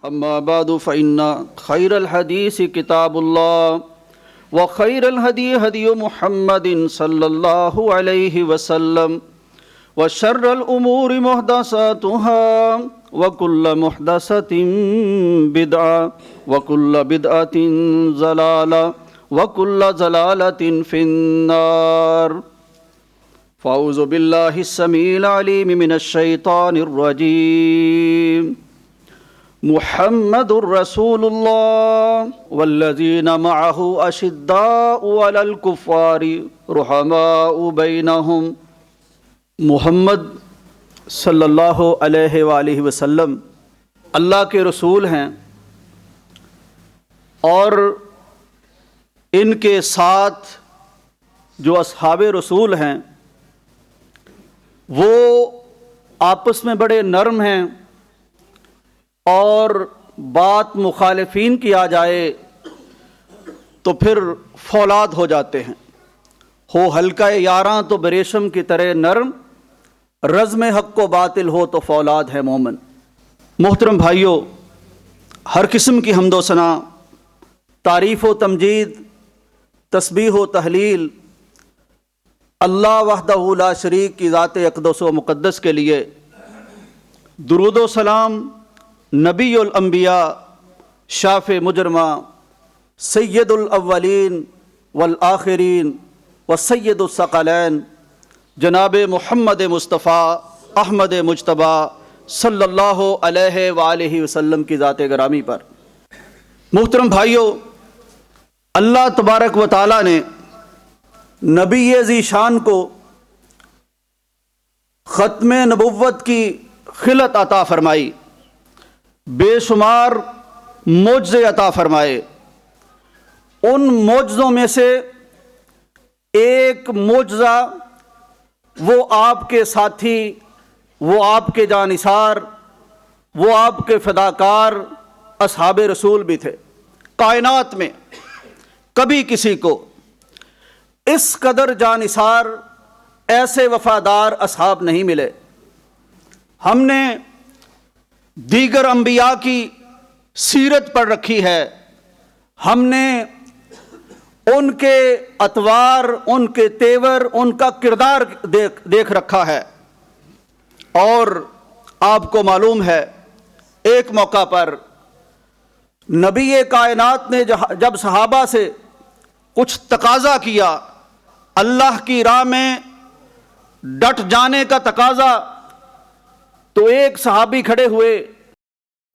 أما بعد فإن خير الحديث كتاب الله وخير الهدي هدي محمد صلى الله عليه وسلم وشر الأمور محدثاتها وكل محدثة بدعة وكل بدعة ضلالة وكل ضلالة في النار فأعوذ بالله السميع العليم من الشيطان الرجيم محمد رسول الله والذين معه أشداء على الكفار رحماء بينهم۔ محمد صلی اللہ علیہ وآلہ وسلم اللہ کے رسول ہیں اور ان کے ساتھ جو اصحاب رسول ہیں وہ آپس میں بڑے نرم ہیں، اور بات مخالفین کی آ جائے تو پھر فولاد ہو جاتے ہیں۔ ہو حلقہ یاراں تو بریشم کی طرح نرم، رزم حق و باطل ہو تو فولاد ہے مومن۔ محترم بھائیوں، ہر قسم کی حمد و ثنا، تعریف و تمجید، تسبیح و تحلیل اللہ وحدہ لا شریک کی ذات اقدس و مقدس کے لیے، درود و سلام نبی الانبیاء، شاف مجرمہ، سید الاولین والآخرین و سید الثقلین جناب محمد مصطفیٰ احمد مجتبیٰ صلی اللہ علیہ وآلہ وسلم کی ذات گرامی پر۔ محترم بھائیوں، اللہ تبارک و تعالیٰ نے نبی ذی شان کو ختم نبوت کی خلعت عطا فرمائی، بے شمار معجزے عطا فرمائے۔ ان معجزوں میں سے ایک معجزہ وہ آپ کے ساتھی، وہ آپ کے جانثار، وہ آپ کے فداکار اصحاب رسول بھی تھے۔ کائنات میں کبھی کسی کو اس قدر جانثار، ایسے وفادار اصحاب نہیں ملے۔ ہم نے دیگر انبیاء کی سیرت پڑھ رکھی ہے، ہم نے ان کے اطوار، ان کے تیور، ان کا کردار دیکھ رکھا ہے، اور آپ کو معلوم ہے ایک موقع پر نبی کائنات نے جب صحابہ سے کچھ تقاضا کیا، اللہ کی راہ میں ڈٹ جانے کا تقاضا، تو ایک صحابی کھڑے ہوئے،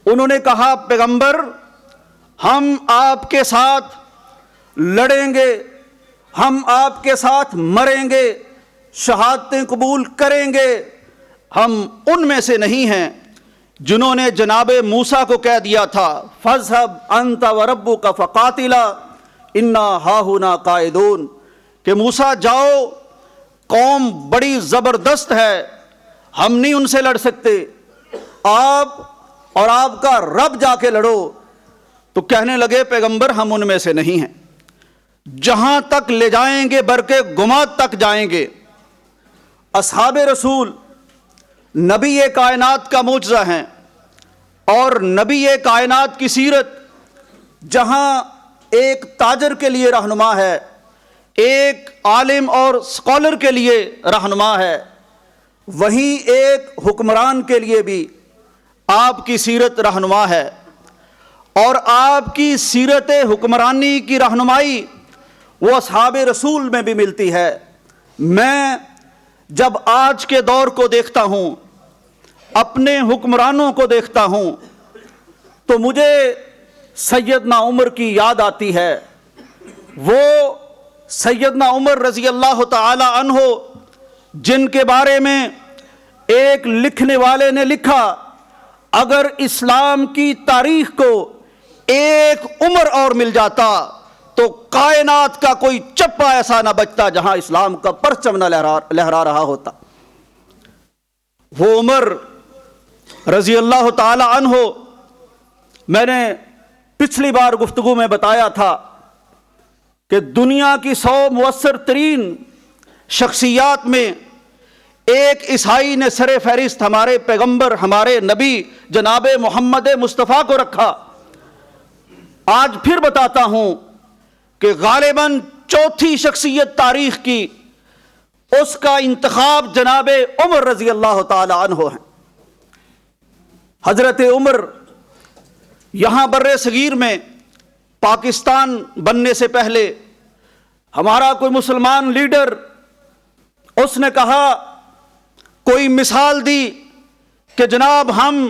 انہوں نے کہا پیغمبر ہم آپ کے ساتھ لڑیں گے، ہم آپ کے ساتھ مریں گے، شہادتیں قبول کریں گے۔ ہم ان میں سے نہیں ہیں جنہوں نے جناب موسیٰ کو کہہ دیا تھا فَاذْهَبْ أَنْتَ وَرَبُّكَ فَقَاتِلَا إِنَّا هَاهُنَا قَاعِدُونَ کہ موسیٰ جاؤ، قوم بڑی زبردست ہے، ہم نہیں ان سے لڑ سکتے، آپ اور آپ کا رب جا کے لڑو۔ تو کہنے لگے پیغمبر ہم ان میں سے نہیں ہیں، جہاں تک لے جائیں گے برکے گمات تک جائیں گے۔ اصحاب رسول نبی کائنات کا معجزہ ہیں، اور نبی کائنات کی سیرت جہاں ایک تاجر کے لیے رہنما ہے، ایک عالم اور اسکالر کے لیے رہنما ہے، وہیں ایک حکمران کے لیے بھی آپ کی سیرت رہنما ہے، اور آپ کی سیرت حکمرانی کی رہنمائی وہ اصحاب رسول میں بھی ملتی ہے۔ میں جب آج کے دور کو دیکھتا ہوں، اپنے حکمرانوں کو دیکھتا ہوں، تو مجھے سیدنا عمر کی یاد آتی ہے۔ وہ سیدنا عمر رضی اللہ تعالی عنہ جن کے بارے میں ایک لکھنے والے نے لکھا اگر اسلام کی تاریخ کو ایک عمر اور مل جاتا تو کائنات کا کوئی چپا ایسا نہ بچتا جہاں اسلام کا پرچم نہ لہرا رہا ہوتا۔ وہ عمر رضی اللہ تعالی عنہ، میں نے پچھلی بار گفتگو میں بتایا تھا کہ دنیا کی 100 مؤثر ترین شخصیات میں ایک عیسائی نے سر فہرست ہمارے پیغمبر ہمارے نبی جناب محمد مصطفیٰ کو رکھا۔ آج پھر بتاتا ہوں کہ غالباً چوتھی شخصیت تاریخ کی، اس کا انتخاب جناب عمر رضی اللہ تعالی عنہ ہے۔ حضرت عمر یہاں بر صغیر میں پاکستان بننے سے پہلے ہمارا کوئی مسلمان لیڈر، اس نے کہا، کوئی مثال دی کہ جناب ہم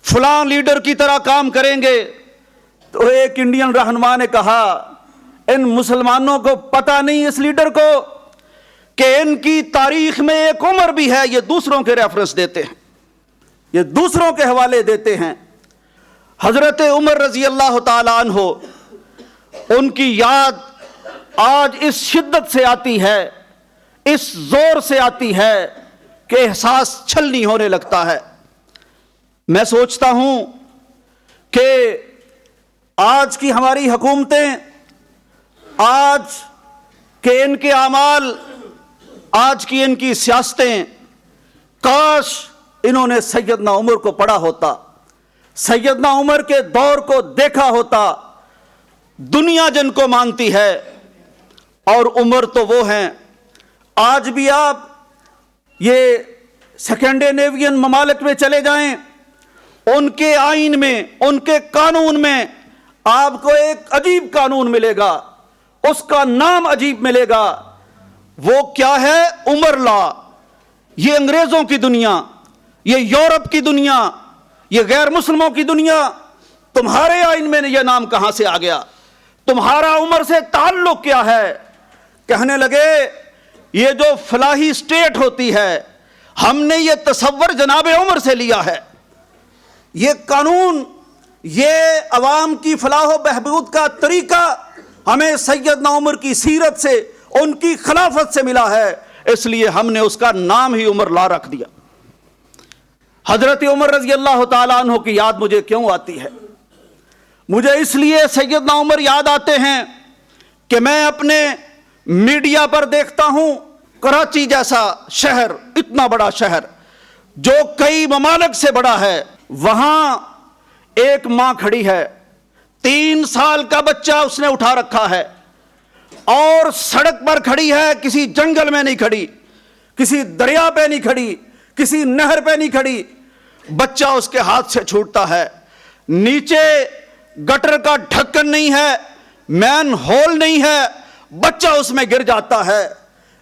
فلاں لیڈر کی طرح کام کریں گے، تو ایک انڈین رہنما نے کہا ان مسلمانوں کو پتہ نہیں اس لیڈر کو کہ ان کی تاریخ میں ایک عمر بھی ہے، یہ دوسروں کے ریفرنس دیتے ہیں، یہ دوسروں کے حوالے دیتے ہیں۔ حضرت عمر رضی اللہ تعالی عنہ، ان کی یاد آج اس شدت سے آتی ہے، اس زور سے آتی ہے کہ احساس چھلنی ہونے لگتا ہے۔ میں سوچتا ہوں کہ آج کی ہماری حکومتیں، آج کے ان کے اعمال، آج کی ان کی سیاستیں، کاش انہوں نے سیدنا عمر کو پڑھا ہوتا، سیدنا عمر کے دور کو دیکھا ہوتا۔ دنیا جن کو مانتی ہے، اور عمر تو وہ ہیں۔ آج بھی آپ یہ سیکنڈینیوین ممالک میں چلے جائیں، ان کے آئین میں، ان کے قانون میں آپ کو ایک عجیب قانون ملے گا، اس کا نام عجیب ملے گا۔ وہ کیا ہے؟ عمر لا۔ یہ انگریزوں کی دنیا، یہ یورپ کی دنیا، یہ غیر مسلموں کی دنیا، تمہارے آئین میں یہ نام کہاں سے آ گیا؟ تمہارا عمر سے تعلق کیا ہے؟ کہنے لگے یہ جو فلاحی اسٹیٹ ہوتی ہے، ہم نے یہ تصور جناب عمر سے لیا ہے، یہ قانون، یہ عوام کی فلاح و بہبود کا طریقہ ہمیں سیدنا عمر کی سیرت سے، ان کی خلافت سے ملا ہے، اس لیے ہم نے اس کا نام ہی عمر لا رکھ دیا۔ حضرت عمر رضی اللہ تعالیٰ عنہ کی یاد مجھے کیوں آتی ہے؟ مجھے اس لیے سیدنا عمر یاد آتے ہیں کہ میں اپنے میڈیا پر دیکھتا ہوں، کراچی جیسا شہر، اتنا بڑا شہر جو کئی ممالک سے بڑا ہے، وہاں ایک ماں کھڑی ہے، 3 سال کا بچہ اس نے اٹھا رکھا ہے، اور سڑک پر کھڑی ہے، کسی جنگل میں نہیں کھڑی، کسی دریا پہ نہیں کھڑی، کسی نہر پہ نہیں کھڑی، بچہ اس کے ہاتھ سے چھوٹتا ہے، نیچے گٹر کا ڈھکن نہیں ہے، مین ہول نہیں ہے، بچہ اس میں گر جاتا ہے۔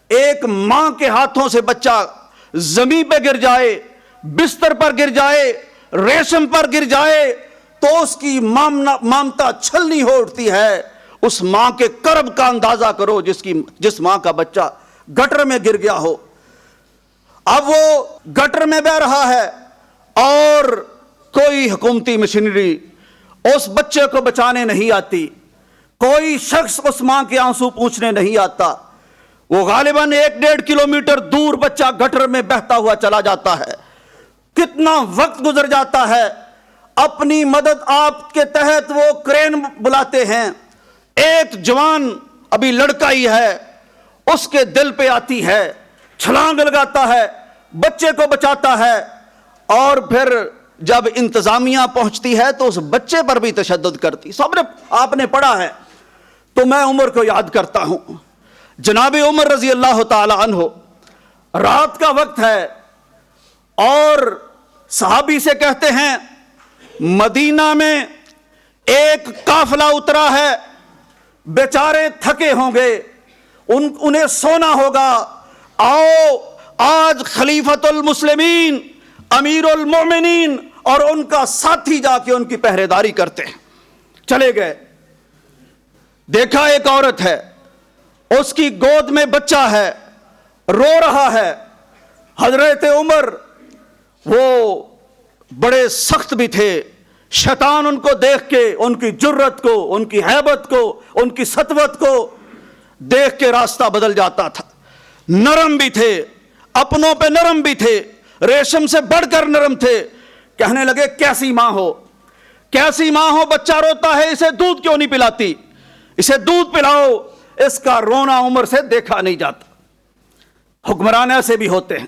ایک ماں کے ہاتھوں سے بچہ زمین پہ گر جائے، بستر پر گر جائے، ریشم پر گر جائے، تو اس کی مامتا چھلنی ہو اٹھتی ہے۔ اس ماں کے کرب کا اندازہ کرو جس ماں کا بچہ گٹر میں گر گیا ہو۔ اب وہ گٹر میں بہ رہا ہے، اور کوئی حکومتی مشینری اس بچے کو بچانے نہیں آتی، کوئی شخص اس ماں کے آنسو پوچھنے نہیں آتا۔ وہ غالباً 1-1.5 کلومیٹر دور بچہ گٹر میں بہتا ہوا چلا جاتا ہے۔ کتنا وقت گزر جاتا ہے، اپنی مدد آپ کے تحت وہ کرین بلاتے ہیں، ایک جوان ابھی لڑکا ہی ہے، اس کے دل پہ آتی ہے، چھلانگ لگاتا ہے، بچے کو بچاتا ہے، اور پھر جب انتظامیہ پہنچتی ہے تو اس بچے پر بھی تشدد کرتی۔ سب نے آپ نے پڑھا ہے، تو میں عمر کو یاد کرتا ہوں۔ جناب عمر رضی اللہ تعالی عنہ، رات کا وقت ہے، اور صحابی سے کہتے ہیں مدینہ میں ایک قافلہ اترا ہے، بیچارے تھکے ہوں گے، انہیں سونا ہوگا، آؤ آج خلیفۃ المسلمین امیر المومنین اور ان کا ساتھی جا کے ان کی پہرے داری کرتے ہیں۔ چلے گئے، دیکھا ایک عورت ہے، اس کی گود میں بچہ ہے، رو رہا ہے۔ حضرت عمر وہ بڑے سخت بھی تھے، شیطان ان کو دیکھ کے، ان کی جرت کو، ان کی ہیبت کو، ان کی سطوت کو دیکھ کے راستہ بدل جاتا تھا۔ نرم بھی تھے، اپنوں پہ نرم بھی تھے، ریشم سے بڑھ کر نرم تھے۔ کہنے لگے کیسی ماں ہو، کیسی ماں ہو، بچہ روتا ہے، اسے دودھ کیوں نہیں پلاتی، اسے دودھ پلاؤ۔ اس کا رونا عمر سے دیکھا نہیں جاتا۔ حکمران ایسے بھی ہوتے ہیں،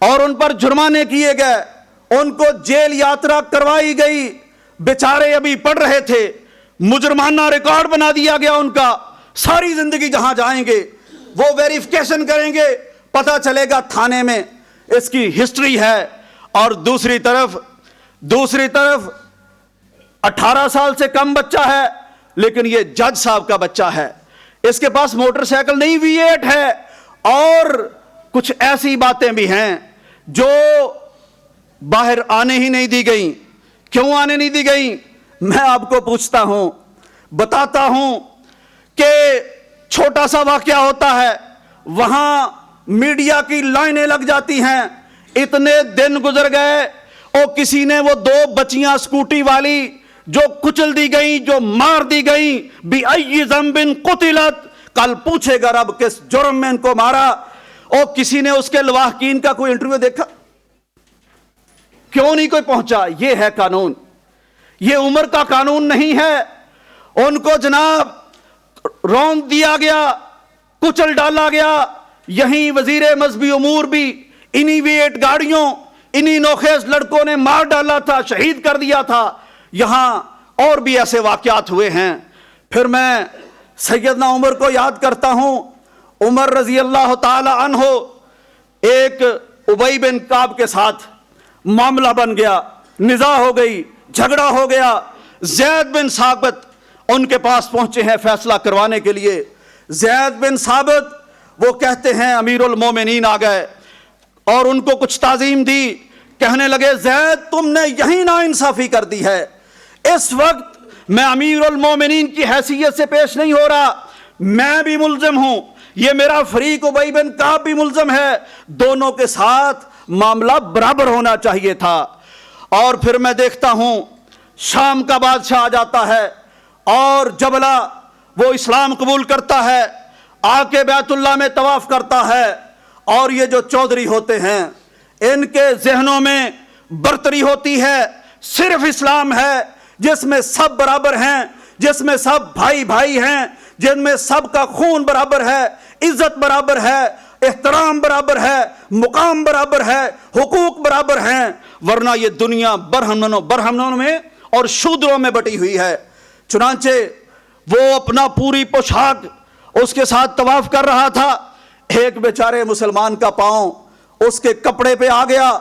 اور ان پر جرمانے کیے گئے, ان کو جیل یاترا کروائی گئی, بیچارے ابھی پڑھ رہے تھے, مجرمانہ ریکارڈ بنا دیا گیا ان کا, ساری زندگی جہاں جائیں گے وہ ویریفیکیشن کریں گے, پتہ چلے گا تھانے میں اس کی ہسٹری ہے. اور دوسری طرف 18 سال سے کم بچہ ہے, لیکن یہ جج صاحب کا بچہ ہے, اس کے پاس موٹر سائیکل نہیں V8 ہے, اور کچھ ایسی باتیں بھی ہیں جو باہر آنے ہی نہیں دی گئیں. کیوں آنے نہیں دی گئیں؟ میں آپ کو پوچھتا ہوں, بتاتا ہوں کہ چھوٹا سا واقعہ ہوتا ہے, وہاں میڈیا کی لائنیں لگ جاتی ہیں. اتنے دن گزر گئے اور کسی نے وہ 2 بچیاں اسکوٹی والی جو کچل دی گئیں, جو مار دی گئیں, بِأَيِّ ذَنبٍ قُتِلَتْ, کل پوچھے گا رب کس جرم میں ان کو مارا. اور کسی نے اس کے لواحقین کا کوئی انٹرویو دیکھا؟ کیوں نہیں کوئی پہنچا؟ یہ ہے قانون, یہ عمر کا قانون نہیں ہے. ان کو جناب روند دیا گیا, کچل ڈالا گیا. یہیں وزیر مذہبی امور بھی انہی V8 گاڑیوں, انہی نوخیز لڑکوں نے مار ڈالا تھا, شہید کر دیا تھا. یہاں اور بھی ایسے واقعات ہوئے ہیں. پھر میں سیدنا عمر کو یاد کرتا ہوں. عمر رضی اللہ تعالی عنہ, ایک ابی بن کعب کے ساتھ معاملہ بن گیا, نزاع ہو گئی, جھگڑا ہو گیا. زید بن ثابت ان کے پاس پہنچے ہیں فیصلہ کروانے کے لیے. زید بن ثابت وہ کہتے ہیں امیر المومنین آ گئے اور ان کو کچھ تعظیم دی. کہنے لگے زید تم نے یہی ناانصافی کر دی ہے. اس وقت میں امیر المومنین کی حیثیت سے پیش نہیں ہو رہا, میں بھی ملزم ہوں, یہ میرا فریق ابی بن کعب بھی ملزم ہے. دونوں کے ساتھ معاملہ برابر ہونا چاہیے تھا. اور پھر میں دیکھتا ہوں شام کا بادشاہ آ جاتا ہے اور جبلہ وہ اسلام قبول کرتا ہے, آ کے بیت اللہ میں طواف کرتا ہے. اور یہ جو چودھری ہوتے ہیں ان کے ذہنوں میں برتری ہوتی ہے, صرف اسلام ہے جس میں سب برابر ہیں, جس میں سب بھائی بھائی ہیں, جن میں سب کا خون برابر ہے, عزت برابر ہے, احترام برابر ہے, مقام برابر ہے, حقوق برابر ہیں. ورنہ یہ دنیا برہمنوں میں اور شودروں میں بٹی ہوئی ہے. چنانچہ وہ اپنا پوری پوشاک اس کے ساتھ طواف کر رہا تھا. ایک بیچارے مسلمان کا پاؤں اس کے کپڑے پہ آ گیا,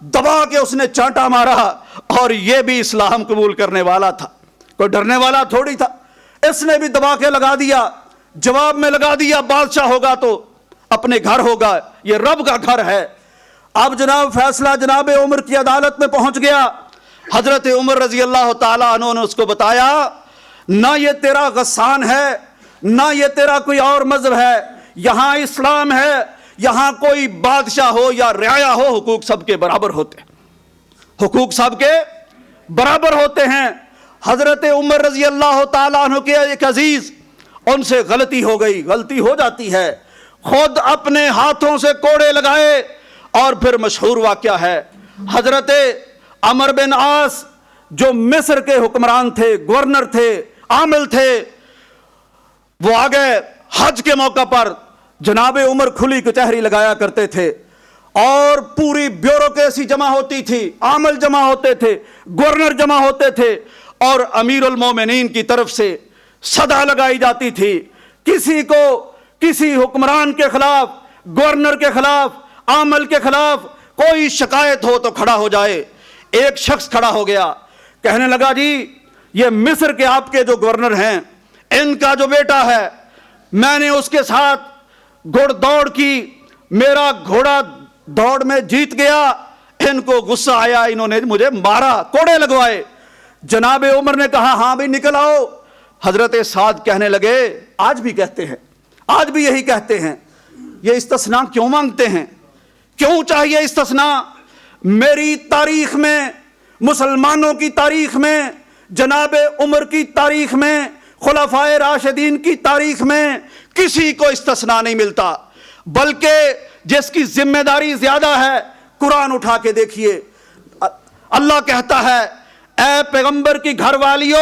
دبا کے اس نے چانٹا مارا, اور یہ بھی اسلام قبول کرنے والا تھا, کوئی ڈرنے والا تھوڑی تھا. اس نے بھی دبا کے لگا دیا, جواب میں لگا دیا بادشاہ ہوگا تو اپنے گھر ہوگا, یہ رب کا گھر ہے. اب جناب فیصلہ جناب عمر کی عدالت میں پہنچ گیا. حضرت عمر رضی اللہ تعالیٰ عنہ نے اس کو بتایا نہ یہ تیرا غسان ہے, نہ یہ تیرا کوئی اور مذہب ہے, یہاں اسلام ہے, یہاں کوئی بادشاہ ہو یا رعایا ہو, حقوق سب کے برابر ہوتے ہیں, حقوق سب کے برابر ہوتے ہیں. حضرت عمر رضی اللہ تعالیٰ عنہ کے ایک عزیز, ان سے غلطی ہو گئی, غلطی ہو جاتی ہے, خود اپنے ہاتھوں سے کوڑے لگائے. اور پھر مشہور واقعہ ہے حضرت عمر بن عاص جو مصر کے حکمران تھے, گورنر تھے, عامل تھے, وہ آگے حج کے موقع پر جناب عمر کھلی کچہری لگایا کرتے تھے, اور پوری بیوروکریسی جمع ہوتی تھی, عامل جمع ہوتے تھے, گورنر جمع ہوتے تھے, اور امیر المومنین کی طرف سے صدا لگائی جاتی تھی. کسی کو کسی حکمران کے خلاف, گورنر کے خلاف, عامل کے خلاف کوئی شکایت ہو تو کھڑا ہو جائے. ایک شخص کھڑا ہو گیا, کہنے لگا جی یہ مصر کے آپ کے جو گورنر ہیں ان کا جو بیٹا ہے, میں نے اس کے ساتھ گھڑ دوڑ کی, میرا گھوڑا دوڑ میں جیت گیا, ان کو غصہ آیا, انہوں نے مجھے مارا, کوڑے لگوائے. جناب عمر نے کہا ہاں بھی نکل آؤ. حضرت سعد کہنے لگے آج بھی کہتے ہیں, آج بھی یہی کہتے ہیں, یہ استثناء کیوں مانگتے ہیں, کیوں چاہیے استثناء؟ میری تاریخ میں, مسلمانوں کی تاریخ میں, جناب عمر کی تاریخ میں, خلفائے راشدین کی تاریخ میں کسی کو استثناء نہیں ملتا. بلکہ جس کی ذمہ داری زیادہ ہے, قرآن اٹھا کے دیکھیے, اللہ کہتا ہے اے پیغمبر کی گھر والیو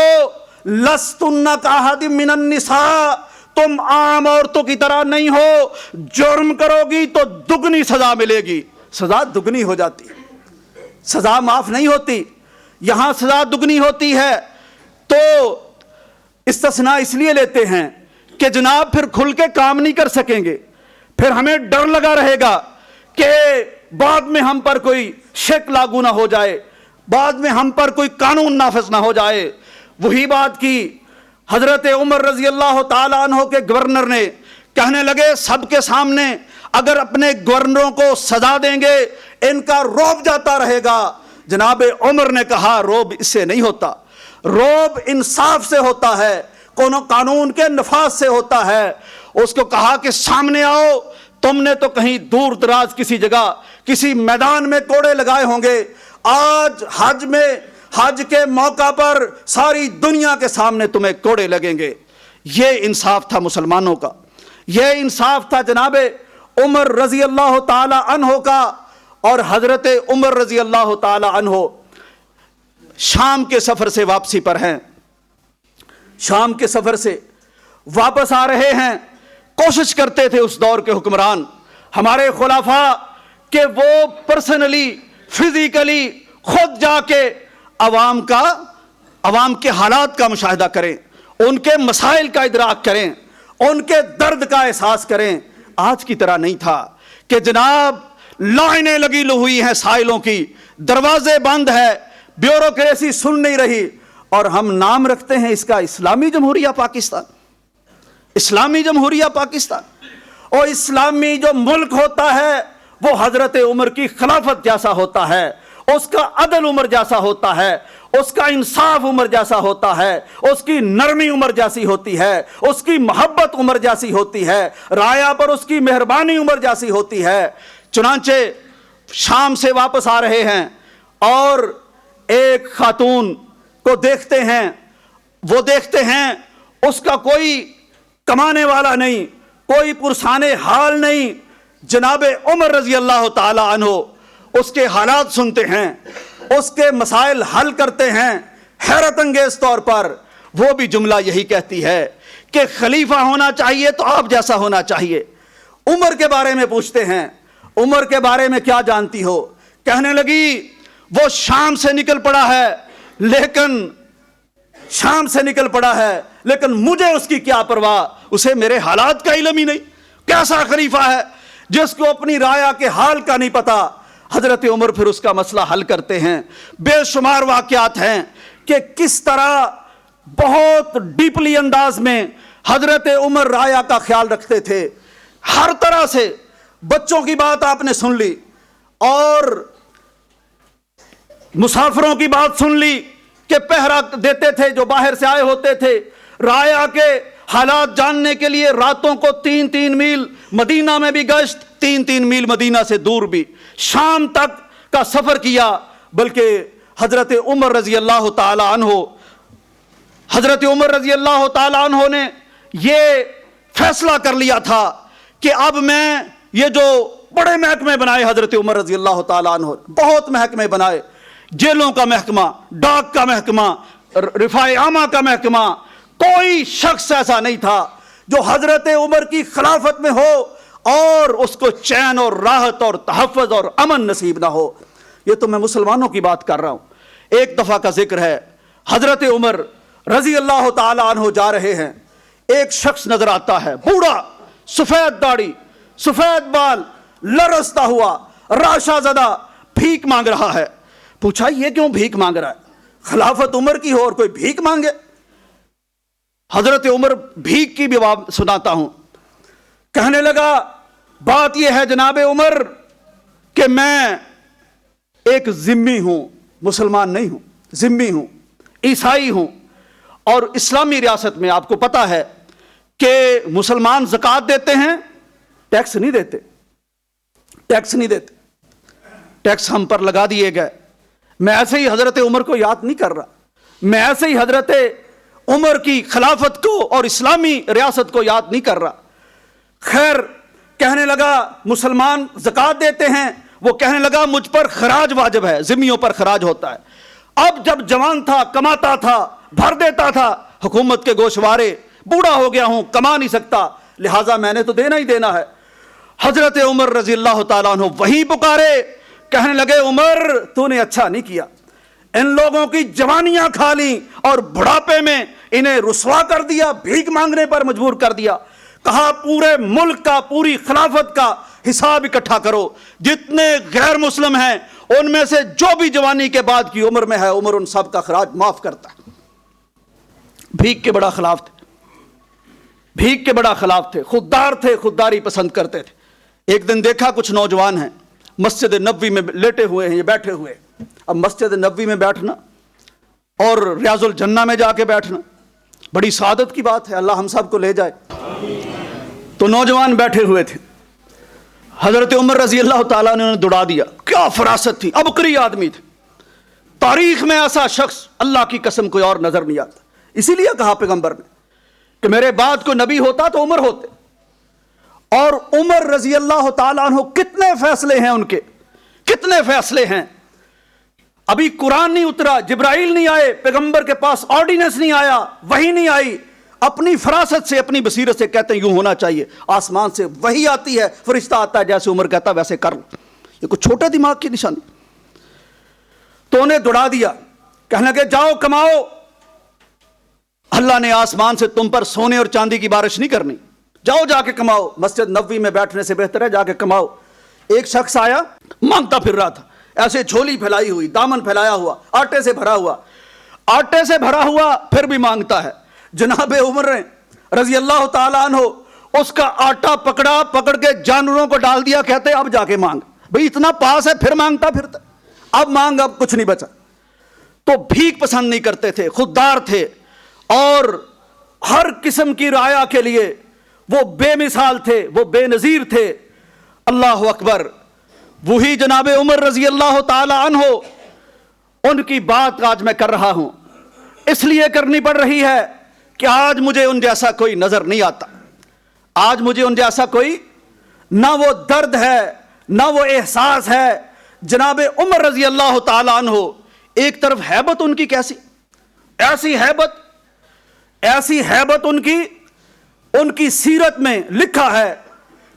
لستن کاحد من النساء, تم عام عورتوں کی طرح نہیں ہو, جرم کرو گی تو دگنی سزا ملے گی. سزا دگنی ہو جاتی، سزا معاف نہیں ہوتی، یہاں سزا دگنی ہوتی ہے۔ تو استثناء اس لیے لیتے ہیں کہ جناب پھر کھل کے کام نہیں کر سکیں گے، پھر ہمیں ڈر لگا رہے گا کہ بعد میں ہم پر کوئی شک لاگو نہ ہو جائے، بعد میں ہم پر کوئی قانون نافذ نہ ہو جائے۔ وہی بات کی حضرت عمر رضی اللہ تعالیٰ عنہ کے گورنر نے، کہنے لگے سب کے سامنے اگر اپنے گورنروں کو سزا دیں گے ان کا روب جاتا رہے گا۔ جناب عمر نے کہا روب اس سے نہیں ہوتا، روب انصاف سے ہوتا ہے، قانون کے نفاذ سے ہوتا ہے۔ اس کو کہا کہ سامنے آؤ، تم نے تو کہیں دور دراز کسی جگہ کسی میدان میں کوڑے لگائے ہوں گے، آج حج کے موقع پر ساری دنیا کے سامنے تمہیں کوڑے لگیں گے۔ یہ انصاف تھا مسلمانوں کا، یہ انصاف تھا جناب عمر رضی اللہ تعالی عنہ کا۔ اور حضرت عمر رضی اللہ تعالی عنہ شام کے سفر سے واپسی پر ہیں، شام کے سفر سے واپس آ رہے ہیں۔ کوشش کرتے تھے اس دور کے حکمران، ہمارے خلفاء، کہ وہ پرسنلی فزیکلی خود جا کے عوام کے حالات کا مشاہدہ کریں، ان کے مسائل کا ادراک کریں، ان کے درد کا احساس کریں۔ آج کی طرح نہیں تھا کہ جناب لائنیں لگی ہوئی ہیں سائلوں کی، دروازے بند ہے، بیوروکریسی سن نہیں رہی، اور ہم نام رکھتے ہیں اس کا اسلامی جمہوریہ پاکستان، اسلامی جمہوریہ پاکستان۔ اور اسلامی جو ملک ہوتا ہے وہ حضرت عمر کی خلافت جیسا ہوتا ہے، اس کا عدل عمر جیسا ہوتا ہے، اس کا انصاف عمر جیسا ہوتا ہے، اس کی نرمی عمر جیسی ہوتی ہے، اس کی محبت عمر جیسی ہوتی ہے، رایا پر اس کی مہربانی عمر جیسی ہوتی ہے۔ چنانچہ شام سے واپس آ رہے ہیں اور ایک خاتون کو دیکھتے ہیں، وہ دیکھتے ہیں اس کا کوئی کمانے والا نہیں، کوئی پرسان حال نہیں۔ جناب عمر رضی اللہ تعالی عنہ اس کے حالات سنتے ہیں، اس کے مسائل حل کرتے ہیں۔ حیرت انگیز طور پر وہ بھی جملہ یہی کہتی ہے کہ خلیفہ ہونا چاہیے تو آپ جیسا ہونا چاہیے۔ عمر کے بارے میں پوچھتے ہیں، عمر کے بارے میں کیا جانتی ہو؟ کہنے لگی وہ شام سے نکل پڑا ہے، لیکن مجھے اس کی کیا پرواہ، اسے میرے حالات کا علم ہی نہیں۔ کیسا خلیفہ ہے جس کو اپنی رایا کے حال کا نہیں پتا؟ حضرت عمر پھر اس کا مسئلہ حل کرتے ہیں۔ بے شمار واقعات ہیں کہ کس طرح بہت ڈیپلی انداز میں حضرت عمر رایا کا خیال رکھتے تھے، ہر طرح سے۔ بچوں کی بات آپ نے سن لی، اور مسافروں کی بات سن لی کہ پہرا دیتے تھے جو باہر سے آئے ہوتے تھے۔ رایا کے حالات جاننے کے لیے راتوں کو 3 میل مدینہ میں بھی گشت، 3 میل مدینہ سے دور بھی، شام تک کا سفر کیا۔ بلکہ حضرت عمر رضی اللہ تعالی عنہ نے یہ فیصلہ کر لیا تھا کہ اب میں یہ جو بڑے محکمے بنائے حضرت عمر رضی اللہ تعالی عنہ، بہت محکمے بنائے، جیلوں کا محکمہ، ڈاک کا محکمہ، رفاع عامہ کا محکمہ، کوئی شخص ایسا نہیں تھا جو حضرت عمر کی خلافت میں ہو اور اس کو چین اور راحت اور تحفظ اور امن نصیب نہ ہو۔ یہ تو میں مسلمانوں کی بات کر رہا ہوں۔ ایک دفعہ کا ذکر ہے، حضرت عمر رضی اللہ تعالی عنہ جا رہے ہیں، ایک شخص نظر آتا ہے، بوڑھا، سفید داڑھی، سفید بال، لرزتا ہوا، راشا زدہ، بھیک مانگ رہا ہے۔ پوچھا یہ کیوں بھیک مانگ رہا ہے؟ خلافت عمر کی ہو اور کوئی بھیک مانگے؟ حضرت عمر بھیک کی بھی بات سناتا ہوں۔ کہنے لگا بات یہ ہے جناب عمر کہ میں ایک ذمی ہوں، مسلمان نہیں ہوں، ذمی ہوں، عیسائی ہوں، اور اسلامی ریاست میں آپ کو پتا ہے کہ مسلمان زکوٰۃ دیتے ہیں، ٹیکس نہیں دیتے، ٹیکس ہم پر لگا دیے گئے۔ میں ایسے ہی حضرت عمر کو یاد نہیں کر رہا، میں ایسے ہی حضرت عمر کی خلافت کو اور اسلامی ریاست کو یاد نہیں کر رہا۔ خیر، کہنے لگا مسلمان زکوٰۃ دیتے ہیں، وہ کہنے لگا مجھ پر خراج واجب ہے، ذمیوں پر خراج ہوتا ہے۔ اب جب جوان تھا، کماتا تھا، بھر دیتا تھا حکومت کے گوشوارے، بوڑھا ہو گیا ہوں، کما نہیں سکتا، لہٰذا میں نے تو دینا ہی دینا ہے۔ حضرت عمر رضی اللہ تعالیٰ عنہ وہی پکارے, کہنے لگے عمر تو نے اچھا نہیں کیا, ان لوگوں کی جوانیاں کھا لیں اور بڑھاپے میں انہیں رسوا کر دیا, بھیک مانگنے پر مجبور کر دیا. کہا پورے ملک کا, پوری خلافت کا حساب اکٹھا کرو, جتنے غیر مسلم ہیں ان میں سے جو بھی جوانی کے بعد کی عمر میں ہے, عمر ان سب کا خراج معاف کرتا ہے. بھیک کے بڑا خلاف تھے, بھیک کے بڑا خلاف تھے, خوددار تھے, خودداری پسند کرتے تھے. ایک دن دیکھا کچھ نوجوان ہیں مسجد نبوی میں لیٹے ہوئے ہیں, یہ بیٹھے ہوئے. اب مسجد نبوی میں بیٹھنا اور ریاض الجنہ میں جا کے بیٹھنا بڑی سعادت کی بات ہے, اللہ ہم سب کو لے جائے. تو نوجوان بیٹھے ہوئے تھے, حضرت عمر رضی اللہ تعالیٰ نے انہیں دوڑا دیا. کیا فراست تھی, عبقری آدمی تھے. تاریخ میں ایسا شخص اللہ کی قسم کوئی اور نظر نہیں آتا. اسی لیے کہا پیغمبر نے کہ میرے بعد کوئی نبی ہوتا تو عمر ہوتے. اور عمر رضی اللہ تعالیٰ عنہ کتنے فیصلے ہیں ان کے, کتنے فیصلے ہیں. ابھی قرآن نہیں اترا, جبرائیل نہیں آئے, پیغمبر کے پاس آرڈیننس نہیں آیا, وحی نہیں آئی, اپنی فراست سے, اپنی بصیرت سے کہتے ہیں یوں ہونا چاہیے. آسمان سے وحی آتی ہے, فرشتہ آتا ہے, جیسے عمر کہتا ہے ویسے کر لو. یہ کوئی چھوٹے دماغ کی نشانی. تو انہیں دوڑا دیا, کہنے لگے جاؤ کماؤ, اللہ نے آسمان سے تم پر سونے اور چاندی کی بارش نہیں کرنی, جاؤ جا کے کماؤ, مسجد نبوی میں بیٹھنے سے بہتر ہے جا کے کماؤ. ایک شخص آیا, مانگتا پھر رہا تھا, ایسے جھولی پھیلائی ہوئی, دامن پھیلایا ہوا, آٹے سے بھرا ہوا, آٹے سے بھرا ہوا پھر بھی مانگتا ہے. جناب عمر نے رضی اللہ تعالیٰ عنہ اس کا آٹا پکڑا, پکڑ کے جانوروں کو ڈال دیا, کہتے اب جا کے مانگ. بھئی اتنا پاس ہے, پھر مانگتا پھرتا, اب مانگ, اب کچھ نہیں بچا. تو بھیک پسند نہیں کرتے تھے, خوددار تھے, اور ہر قسم کی رعایا کے لیے وہ بے مثال تھے, وہ بے نظیر تھے. اللہ اکبر. وہی جناب عمر رضی اللہ تعالی عنہ, ان کی بات آج میں کر رہا ہوں, اس لیے کرنی پڑ رہی ہے کہ آج مجھے ان جیسا کوئی نظر نہیں آتا. آج مجھے ان جیسا کوئی, نہ وہ درد ہے نہ وہ احساس ہے. جناب عمر رضی اللہ تعالی عنہ, ایک طرف ہیبت ان کی کیسی, ایسی ہیبت ان کی سیرت میں لکھا ہے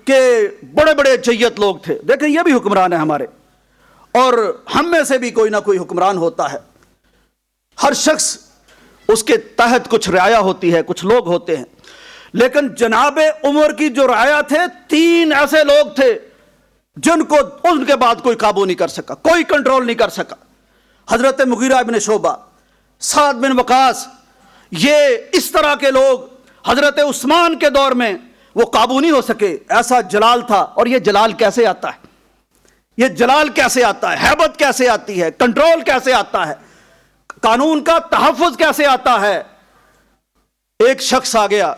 کہ بڑے بڑے جیت لوگ تھے. دیکھیں یہ بھی حکمران ہیں ہمارے, اور ہم میں سے بھی کوئی نہ کوئی حکمران ہوتا ہے. ہر شخص اس کے تحت کچھ رعایا ہوتی ہے, کچھ لوگ ہوتے ہیں. لیکن جناب عمر کی جو رعایا تھے, 3 ایسے لوگ تھے جن کو ان کے بعد کوئی قابو نہیں کر سکا, کوئی کنٹرول نہیں کر سکا. حضرت مغیرہ ابن شعبہ, سعد بن وقاص, یہ اس طرح کے لوگ حضرت عثمان کے دور میں وہ قابو نہیں ہو سکے. ایسا جلال تھا. اور یہ جلال کیسے آتا ہے, یہ جلال کیسے آتا ہے, ہیبت کیسے آتی ہے, کنٹرول کیسے آتا ہے, قانون کا تحفظ کیسے آتا ہے. ایک شخص آ گیا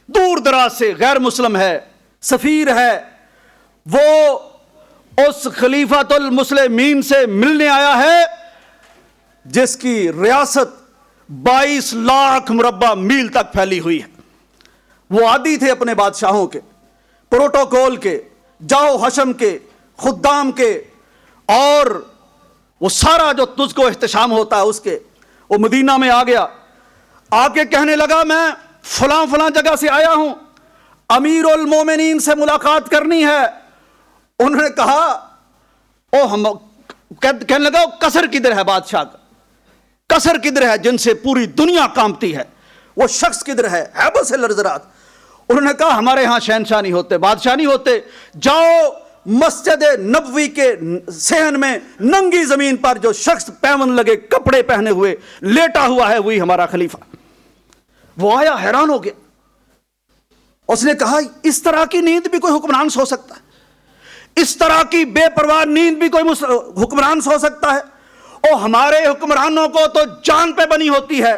دور دراز سے, غیر مسلم ہے, سفیر ہے, وہ اس خلیفۃ المسلمین سے ملنے آیا ہے جس کی ریاست 22 لاکھ مربع میل تک پھیلی ہوئی ہے. وہ عادی تھے اپنے بادشاہوں کے, پروٹوکول کے, جاؤ حشم کے, خدام کے, اور وہ سارا جو تجھ کو احتشام ہوتا ہے اس کے. وہ مدینہ میں آ گیا, آ کے کہنے لگا میں فلاں فلاں جگہ سے آیا ہوں, امیر المومنین سے ملاقات کرنی ہے. انہوں نے کہا کہنے لگا قصر کدھر ہے بادشاہ کا, قصر کدھر ہے جن سے پوری دنیا کانپتی ہے, وہ شخص کدھر ہے, ہیبت سے لرزرات. انہوں نے کہا ہمارے ہاں شہنشاہ نہیں ہوتے, بادشاہ نہیں ہوتے, جاؤ مسجد نبوی کے صحن میں ننگی زمین پر جو شخص پیون لگے کپڑے پہنے ہوئے لیٹا ہوا ہے وہی ہمارا خلیفہ. وہ آیا, حیران ہو گیا. اس نے کہا اس طرح کی نیند بھی کوئی حکمران سو سکتا ہے, اس طرح کی بے پرواہ نیند بھی کوئی حکمران سو سکتا ہے. اور ہمارے حکمرانوں کو تو جان پہ بنی ہوتی ہے,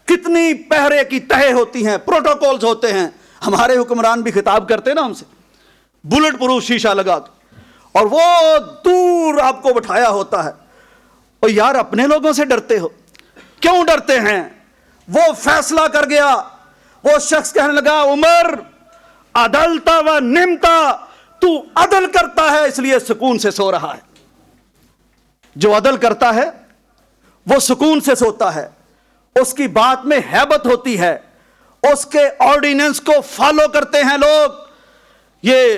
کتنی پہرے کی تہے ہوتی ہیں, پروٹوکولز ہوتے ہیں. ہمارے حکمران بھی خطاب کرتے ہیں نا ہم سے, بلٹ پروف شیشہ لگا کے, اور وہ دور آپ کو بٹھایا ہوتا ہے. اور یار اپنے لوگوں سے ڈرتے ہو, کیوں ڈرتے ہیں؟ وہ فیصلہ کر گیا. وہ شخص کہنے لگا عمر عدلتا و نمتا, تو عدل کرتا ہے اس لیے سکون سے سو رہا ہے. جو عدل کرتا ہے وہ سکون سے سوتا ہے, اس کی بات میں ہیبت ہوتی ہے, اس کے آرڈیننس کو فالو کرتے ہیں لوگ. یہ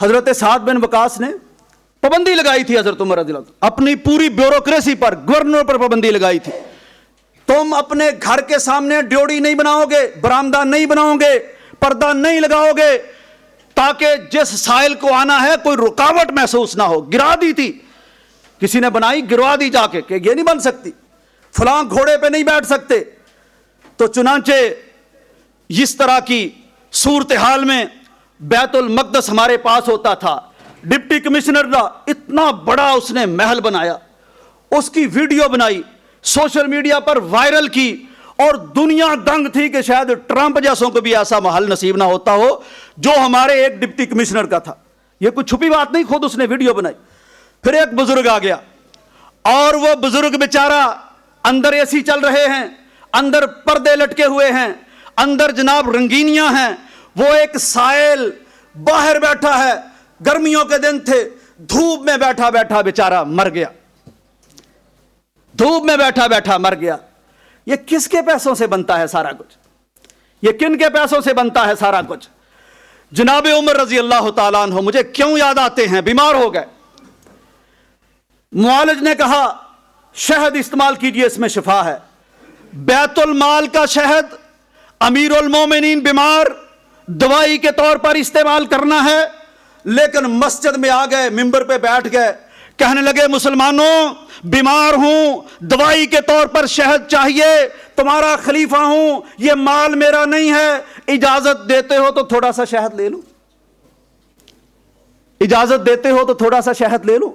حضرت سعد بن وقاص نے پابندی لگائی تھی حضرت عمر رضی اللہ عنہ، اپنی پوری بیوروکریسی پر، گورنر پر پابندی لگائی تھی، تم اپنے گھر کے سامنے ڈیوڑی نہیں بناؤ گے، برآمدہ نہیں بناؤ گے، پردہ نہیں لگاؤ گے، تاکہ جس سائل کو آنا ہے کوئی رکاوٹ محسوس نہ ہو۔ گرا دی تھی، کسی نے بنائی، گروا دی جا کے کہ یہ نہیں بن سکتی، فلاں گھوڑے پہ نہیں بیٹھ سکتے۔ تو چنانچہ اس طرح کی صورتحال میں بیت المقدس ہمارے پاس ہوتا تھا، ڈپٹی کمشنر کا اتنا بڑا اس نے محل بنایا، اس کی ویڈیو بنائی، سوشل میڈیا پر وائرل کی، اور دنیا دنگ تھی کہ شاید ٹرمپ جیسوں کو بھی ایسا محل نصیب نہ ہوتا ہو جو ہمارے ایک ڈپٹی کمشنر کا تھا۔ یہ کوئی چھپی بات نہیں، خود اس نے ویڈیو بنائی۔ پھر ایک بزرگ آ گیا، اور وہ بزرگ بیچارہ اندر اے سی چل رہے ہیں، اندر پردے لٹکے ہوئے ہیں، اندر جناب رنگینیاں ہیں، وہ ایک سائل باہر بیٹھا ہے، گرمیوں کے دن تھے، دھوپ میں بیٹھا بیٹھا بیچارہ مر گیا، دھوپ میں بیٹھا بیٹھا مر گیا۔ یہ کس کے پیسوں سے بنتا ہے سارا کچھ؟ یہ کن کے پیسوں سے بنتا ہے سارا کچھ؟ جناب عمر رضی اللہ تعالیٰ عنہ مجھے کیوں یاد آتے ہیں؟ بیمار ہو گئے، معالج نے کہا شہد استعمال کیجئے، اس میں شفا ہے۔ بیت المال کا شہد امیر المومنین بیمار، دوائی کے طور پر استعمال کرنا ہے، لیکن مسجد میں آ گئے، ممبر پہ بیٹھ گئے، کہنے لگے مسلمانوں بیمار ہوں، دوائی کے طور پر شہد چاہیے، تمہارا خلیفہ ہوں، یہ مال میرا نہیں ہے، اجازت دیتے ہو تو تھوڑا سا شہد لے لوں، اجازت دیتے ہو تو تھوڑا سا شہد لے لوں۔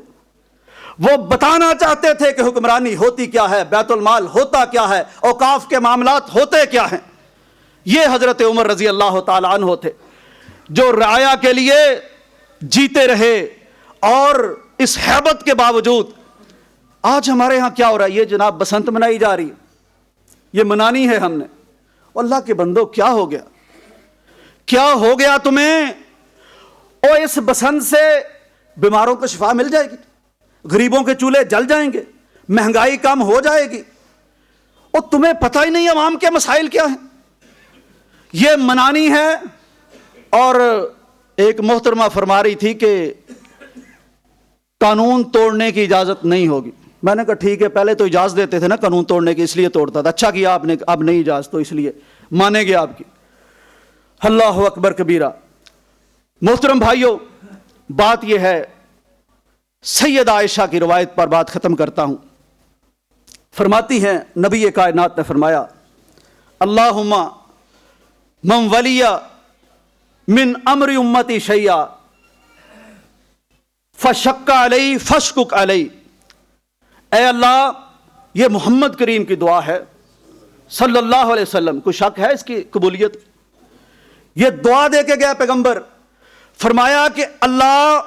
وہ بتانا چاہتے تھے کہ حکمرانی ہوتی کیا ہے، بیت المال ہوتا کیا ہے، اوقاف کے معاملات ہوتے کیا ہیں۔ یہ حضرت عمر رضی اللہ تعالیٰ عنہ تھے جو رعایا کے لیے جیتے رہے، اور اس ہیبت کے باوجود آج ہمارے ہاں کیا ہو رہا ہے؟ یہ جناب بسنت منائی جا رہی ہے، یہ منانی ہے ہم نے۔ اللہ کے بندو کیا ہو گیا؟ کیا ہو گیا تمہیں؟ اور اس بسنت سے بیماروں کو شفا مل جائے گی، غریبوں کے چولہے جل جائیں گے، مہنگائی کم ہو جائے گی، اور تمہیں پتہ ہی نہیں عوام کے مسائل کیا ہیں۔ یہ منانی ہے۔ اور ایک محترمہ فرما رہی تھی کہ قانون توڑنے کی اجازت نہیں ہوگی۔ میں نے کہا ٹھیک ہے، پہلے تو اجازت دیتے تھے نا قانون توڑنے کی، اس لیے توڑتا تھا، اچھا کیا آپ نے، اب نہیں اجازت تو اس لیے مانے گے آپ کی۔ اللہ اکبر کبیرہ۔ محترم بھائیوں، بات یہ ہے، سید عائشہ کی روایت پر بات ختم کرتا ہوں۔ فرماتی ہیں نبی کائنات نے فرمایا اللہم من ولی من امر امتی شیئا فشق علی فشکک علی۔ اے اللہ، یہ محمد کریم کی دعا ہے صلی اللہ علیہ وسلم، کوئی شک ہے اس کی قبولیت؟ یہ دعا دے کے گیا پیغمبر، فرمایا کہ اللہ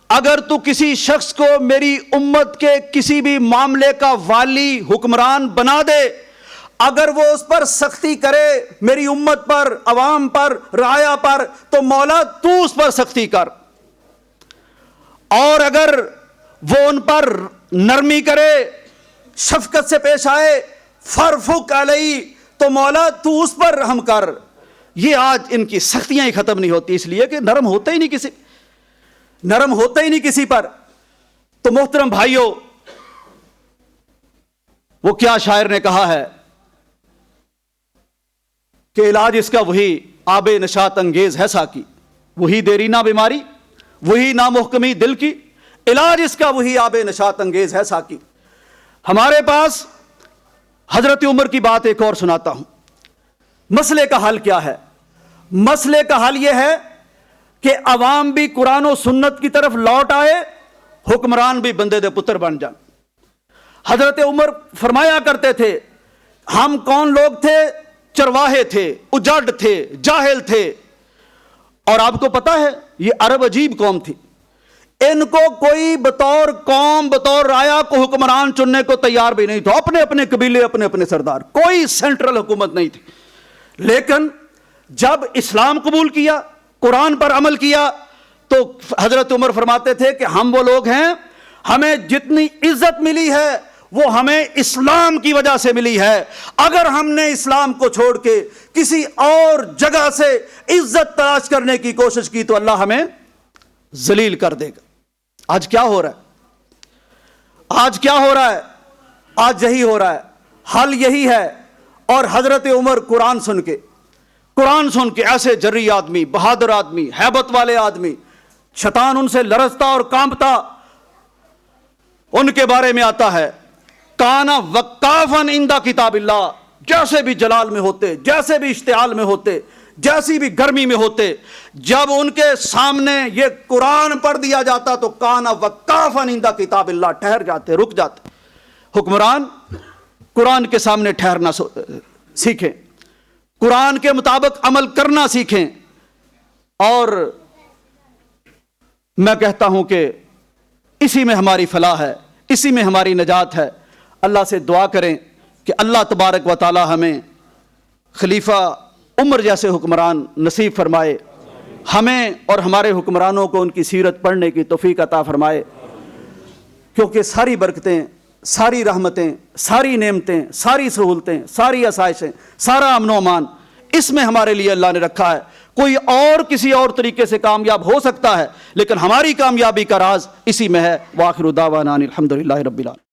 اگر تو کسی شخص کو میری امت کے کسی بھی معاملے کا والی حکمران بنا دے، اگر وہ اس پر سختی کرے، میری امت پر، عوام پر، رعایا پر، تو مولا تو اس پر سختی کر، اور اگر وہ ان پر نرمی کرے، شفقت سے پیش آئے، فرفق علیہ، تو مولا تو اس پر رحم کر۔ یہ آج ان کی سختیاں ہی ختم نہیں ہوتی، اس لیے کہ نرم ہوتے ہی نہیں کسی پر۔ تو محترم بھائیوں، وہ کیا شاعر نے کہا ہے کہ علاج اس کا وہی آب نشاط انگیز ہے ساکی، وہی دیرینہ بیماری، وہی نامحکمی دل کی، علاج اس کا وہی آب نشاط انگیز ہے ساکی۔ ہمارے پاس حضرت عمر کی بات ایک اور سناتا ہوں۔ مسئلے کا حل کیا ہے؟ مسئلے کا حل یہ ہے کہ عوام بھی قرآن و سنت کی طرف لوٹ آئے، حکمران بھی بندے دے پتر بن جائیں۔ حضرت عمر فرمایا کرتے تھے، ہم کون لوگ تھے؟ چرواہے تھے، اجڑ تھے، جاہل تھے، اور آپ کو پتا ہے یہ عرب عجیب قوم تھی، ان کو کوئی بطور قوم، بطور رایا کو حکمران چننے کو تیار بھی نہیں تھا، اپنے اپنے قبیلے، اپنے اپنے سردار، کوئی سینٹرل حکومت نہیں تھی۔ لیکن جب اسلام قبول کیا، قرآن پر عمل کیا، تو حضرت عمر فرماتے تھے کہ ہم وہ لوگ ہیں، ہمیں جتنی عزت ملی ہے وہ ہمیں اسلام کی وجہ سے ملی ہے۔ اگر ہم نے اسلام کو چھوڑ کے کسی اور جگہ سے عزت تلاش کرنے کی کوشش کی تو اللہ ہمیں ذلیل کر دے گا۔ آج کیا ہو رہا ہے؟ آج کیا ہو رہا ہے؟ آج یہی ہو رہا ہے، حل یہی ہے۔ اور حضرت عمر قرآن سن کے ایسے جرری آدمی، بہادر آدمی، ہیبت والے آدمی، شیطان ان سے لرزتا اور کانپتا، ان کے بارے میں آتا ہے کانا وقافاً عند کتاب اللہ، جیسے بھی جلال میں ہوتے، جیسے بھی اشتعال میں ہوتے، جیسی بھی گرمی میں ہوتے، جب ان کے سامنے یہ قرآن پڑھ دیا جاتا تو کانا وقافاً عند کتاب اللہ، ٹھہر جاتے، رک جاتے۔ حکمران قرآن کے سامنے ٹھہرنا سیکھیں، قرآن کے مطابق عمل کرنا سیکھیں۔ اور میں کہتا ہوں کہ اسی میں ہماری فلاح ہے، اسی میں ہماری نجات ہے۔ اللہ سے دعا کریں کہ اللہ تبارک و تعالی ہمیں خلیفہ عمر جیسے حکمران نصیب فرمائے، ہمیں اور ہمارے حکمرانوں کو ان کی سیرت پڑھنے کی توفیق عطا فرمائے، کیونکہ ساری برکتیں، ساری رحمتیں، ساری نعمتیں، ساری سہولتیں، ساری آسائشیں، سارا امن و امان اس میں ہمارے لیے اللہ نے رکھا ہے۔ کوئی اور کسی اور طریقے سے کامیاب ہو سکتا ہے، لیکن ہماری کامیابی کا راز اسی میں ہے۔ وآخر دعوانا ان الحمد للہ رب العالمین۔